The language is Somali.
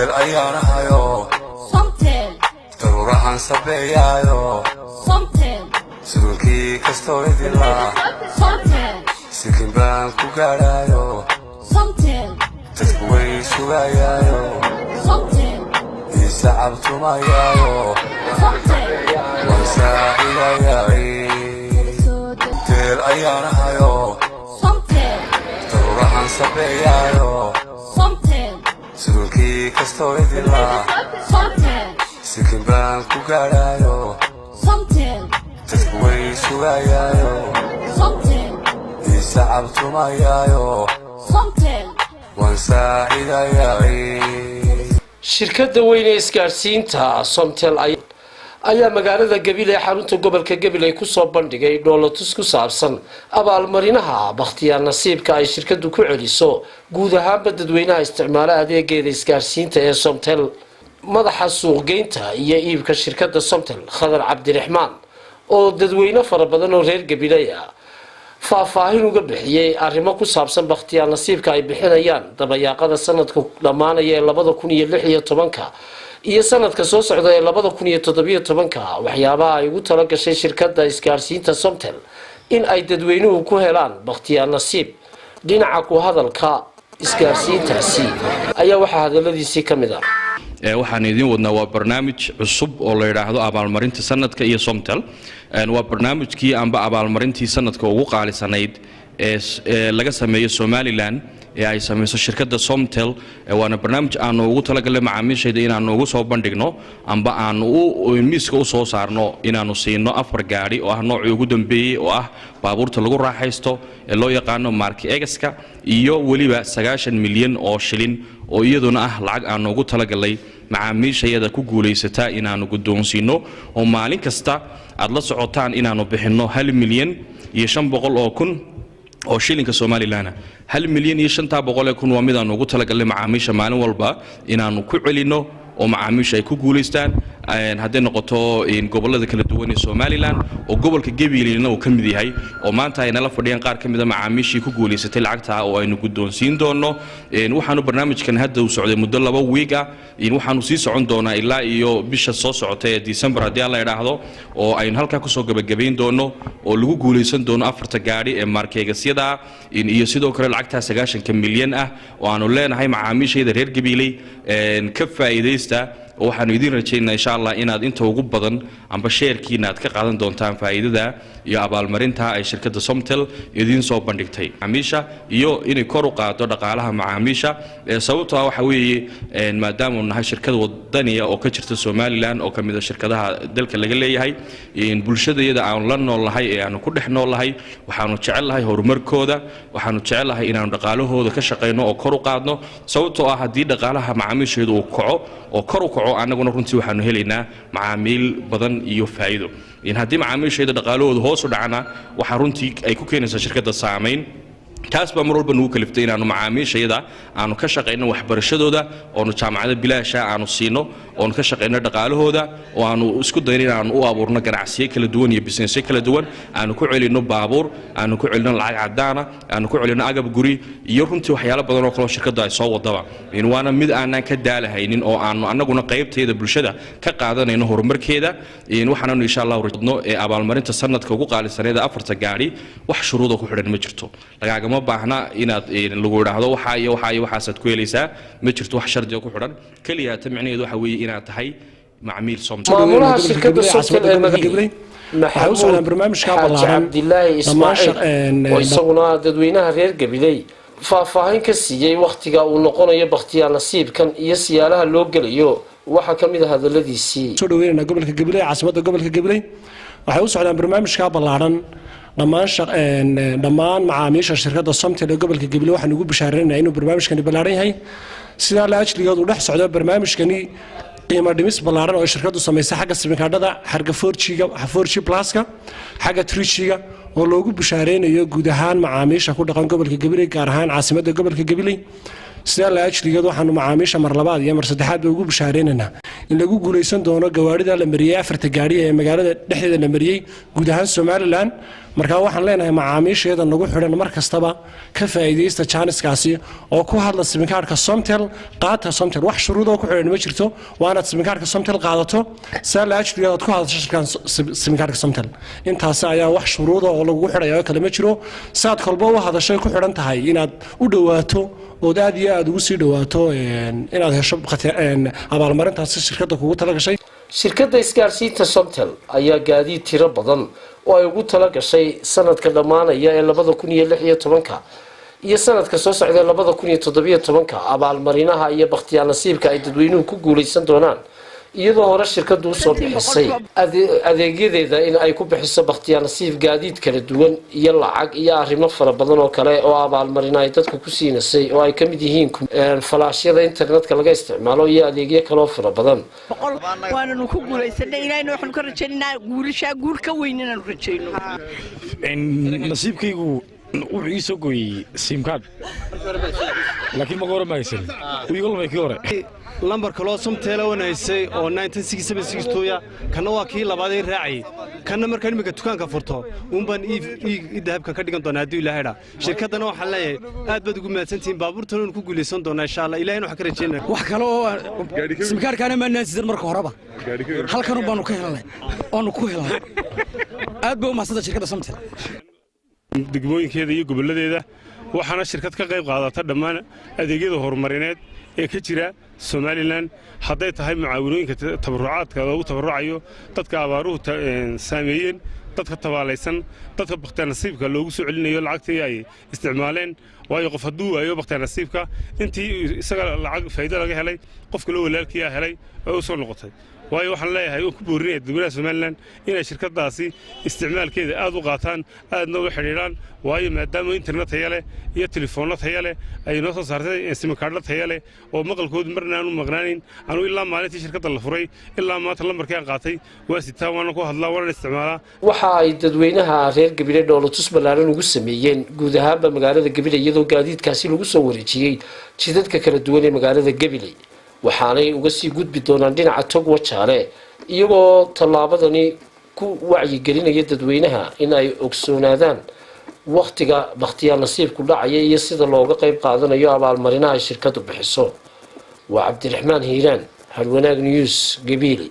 Somtel ayana hayo Somtel Darurahan sabeeyayo Somtel Surunki kasto idila Somtel Sikin baan ku gaarayo Somtel Dadku way sugayayo Somtel Isacabtumayayo Somtel Wansaahilayaay Somtel ayana hayo Somtel Darurahan sabeeyayo Somtel Surunki kasto idila Somtel Sikin baan ku gaarayo Somtel Dadku way sugayayo Somtel Isacabtumayayo Somtel Wansaahilayaay shirkadda weyn ee isgaarsiinta Somtel ayaa magaalada Gabiley xarunta gobolka Gabiley ku soo bandhigay dhoolatus ku saabsan abaalmarinaha bakhtiyaar nasiibka ay shirkaddu ku celiso guud ahaan dadweynaha isticmaala adeegeeda isgaarsiinta ee Somtel madaxa suuqgeynta iyo iibka shirkadda Somtel Khadar Cabdiraxmaan oo dadweyne fara badan oo reer Gabiley ah faahfaahin uga bixiyay arrimo ku saabsan bakhtiyaar nasiibka ay bixinayaan dabayaaqada sanadka dhamaanaya ee 2016 iyo sanadka soo socda ee 2017 waxyaabaha ay ugu tala gashay shirkadda isgaarsiinta Somtel in ay dadweynuhu ku helaan bakhtiyaar nasiib dhinaca ku hadalka isgaarsiintaasi ayaa waxa hadaladiisii kamid ah waxaan idin wadnaa waa barnaamij cusub oo la yiraahdo abaalmarinta sanadka iyo Somtel waa barnaamijkii amba abaalmarintii sanadka ugu qaalisanayd ee laga sameeyo Somaliland ee ay sameeyso shirkadda Somtel waana barnaamij aan ugu talagalay macaamiisheeda inaan ugu soo bandhigno amba aan miiska u soo saarno inaanu siino 4 gaari oo ah nooc ugu dambeeyay oo ah baabuurta lagu raaxaysto ee loo yaqaan Mark X-ka iyo waliba 90 milyan oo shilin oo iyaduna ah lacag aan ugu talagalay macaamiishayada ku guuleysata inaanu guddoonsiino oo maalin kasta aad la socotaan inaanu bixino 1 milyan iyo 500 kun oo shilinka Somaliland 1 milyan iyo 500 kun waa mid aan ugu talagalay macaamiisha maalin walba inaanu ku celino oo macaamiisha ay ku guuleystaan hadday noqoto in gobolada kala duwan ee Somaliland oo gobolka Gabileyna uu kamid yahay oo maanta ay nala fadhiyaan qaar kamid ah macaamiishii ku guuleysatay lacagta oo aynu guddoonsiin doono waxaanu barnaamijkan hadda u socday muddo 2 week ah waxaanu sii socon doonaa ilaa iyo bisha soo socota ee December haddii la yiraahdo oo aynu halka ku soo gabagabeyn doono oo lagu guuleysan doono 4 gaari ee markeegasyada iyo sidoo kale lacagta 90 milyan ah oo aanu leenahay macaamiishayda reer Gabiley ka faa'iideysta waxaanu idin rajaynaynaa insha Allah inaad inta ugu badan amba sheerkiina aad ka qaadan doontaan faa'iidada iyo abaalmarinta ay shirkadda Somtel idin soo bandhigtay macaamiisha iyo inay kor u qaado dhaqaalaha macaamiisha sababtoo ah waxa weeye maadaama uu nahay shirkad wadaniya oo ka jirta Somaliland oo kamid ah shirkadaha dalka laga leeyahay in bulshadayada aan la noolahay ee aan ku dhex noolahay waxaanu jecelahay horumarkooda waxaanu jecelahay inaan dhaqaalahooda ka shaqeyno oo kor u qaadno sababtoo ah hadii dhaqaalaha macaamiisheedu uu kaco oo kor u kaco anaguna runtii waxaanu helaynaa macaamiil badan iyo faa'iido in hadii macaamiisheeda dhaqaalahoodu hoos u dhacana waxa runtii ay ku keenaysaa shirkadda saameyn taas baa mar walba nagu kaliftay inaanu macaamiishayada aanu ka shaqeyno waxbarashadooda oo jaamacada bilaasha aanu siino oo ka shaqeyno dhaqaalahooda oo aanu isku dayno inaanu u abuurno ganacsiyo kala duwan iyo business kala duwan aanu ku celino baabuur aanu ku celino lacag cadaana aanu ku celino agab guri iyo runtii waxyaalo badan oo kale shirkadda ay soo wadaba in waana mid aanan ka daalahaynin oo aanu anaguna qaybteeda bulshada ka qaadanayno horumarkeeda in waxaanu insha Allah rajadno ee abaalmarinta sanadka ugu qaalisaneeda 4 gaari wax shuruudo ku xidhan ma jirto lagaaga ma baahna inaad lagu yiraahdo waxaad ku helaysaa ma jirto wax shardi ku xidhan kaliya tamcineedu waxa weeye inaad tahay macmiil Somtel maamulaha shirkadda Somtel ee magaalada maxamed barnaamijka ballaaran Abdullaahi Ismaaciil oo isaguna dadweynaha reer Gabiley faahfaahin ka siiyay waqtiga uu noqonayo bakhtiyaar nasiibkan iyo siyaalaha loo galayo waxa kamid ah hadaladiisii soo dhaweynaa gobolka Gabiley caasimada gobolka Gabiley waxay u socdaan barnaamijka ballaaran dhammaan macaamiisha shirkadda Somtel ee gobolka Gabiley waxaan ugu bishaareynaa inuu barnaamijkani ballaaran yahay sida la ajligeedu u dhex socdo barnaamijkani qiimo dhimis ballaaran oo shirkaddu sameysay xagga simikaadhada xarga 4G Plus-ka xagga 3G-ga oo loogu bishaareynayo guud ahaan macaamiisha ku dhaqan gobolka Gabiley gaar ahaan caasimada gobolka Gabiley sida la ajligeedu waxaanu macaamiisha mar labaad iyo mar saddexaad ugu bishaareynaa in lagu guuleysan doono gawaarida la mariyay 4 gaari ee magaalada dhexdeeda la mariyay guud ahaan Somaliland marka waxaan leenahay macaamiisheeda nagu xidhan mar kastaba ka faa'iideysta jaaniskaasi oo ku hadla simikaarka Somtel qaata Somtel wax shuruudo ku xidhan ma jirto waana simikaarka Somtel qaadato saala ajliyaad ku hadasho shirkan simikaarka Somtel intaas ayaa wax shuruudo oo lagu xidhayo kale ma jiro saad kolba u hadashay ku xidhan tahay inaad u dhawaato oo aad iyo aad ugu sii dhawaato inaad hesho abaalmarintaasi shirkadda kugu tala gashay shirkadda isgaarsiinta Somtel ayaa gaadiid tiro badan oo ay ugu tala gashay sanadka dhamaanaya ee 2016 iyo sanadka soo socda 2017 abaalmarinaha iyo bakhtiyaar nasiibka ay dadweynuhu ku guuleysan doonaan iyadoo hore shirkadu u soo bixisay adeegyadeeda in ay ku bixiso bakhtiyaar nasiib gaadiid kala duwan iyo lacag iyo arrimo fara badan oo kale oo abaalmarina ay dadku ku siinasay oo ay ka mid yihiin falaashyada internetka laga isticmaalo iyo adeegyo kale oo fara badan waanu ku guuleysanay ilaahayna waxaan ka rajaynaynaa guulasha guul ka weyn inaan rajayno nasiibkaygu wuxuu ii soo gooyey simkaad laakiin ma hore ma haysan wiigal ma kii hore lambarka loo Somtel wanaysay oo 1967 kana waa kii labaad ee raacay kana markaan imika dukaanka furto baan dahabka ka dhigan doonaa hadii Ilaahayda shirkadana waxaan leeyahay aad baad ugu mahadsantiin baabuurtan ku guuleysan doonaa insha Allah Ilaahayna wax ka rajeynaa wax kale oo simkaarkana ma naasidan marka horeba halkan baanu ka helnay oo ku helnay aad baa u mahadsan shirkadda Somtel degmooyinkeeda iyo goboladeeda waxaana shirkad ka qayb qaadata dhammaan adeegyada horumarineed ee ka jira Somaliland haday tahay mucaawinooyinka tabarucaadka loogu tabarucayo dadka abaaruhu saameeyeen dadka tabaalaysan dadka bakhtiyaar nasiibka loogu soo celinayo lacagtii ay isticmaaleen waayo qof haduu waayo bakhtiyaar nasiibka intii isaga lacag faa'iido laga helay qofka loo walaalkiisa helay oo soo noqotay waayo waxaan leeyahay oo ku boorinay dowladda Somaliland inay shirkadaasi isticmaalkeeda aad u qaataan aadna u xiriiraan waayo maadaama internet hayale iyo telefoonada hayale ay noo soo saartay simikaarada hayale oo maqalkoodu marna aanu maqnaanin aanu ilaa maalintii shirkadda la furay ilaa maanta lambarkii aan qaatay waa sitaa waana ku hadlaa waana isticmaalaa waxa ay dadweynaha reer Gabiley dhoolatus balaaran ugu sameeyeen guud ahaanba magaalada Gabiley iyadoo gaadiidkaasi lagu soo wareejiyay jidadka kala duwan ee magaalada Gabiley waxaanay uga sii gudbi doonaan dhinaca tog wajaale iyagoo tallaabadani ku wacyi gelinaya dadweynaha in ay ogsoonaadaan waqtiga bakhtiyaar nasiibku dhacaya iyo sida looga qayb qaadanayo abaalmarinaha shirkadu bixiso waa Cabdiraxmaan Hiiraan Harwanaag News Gabiley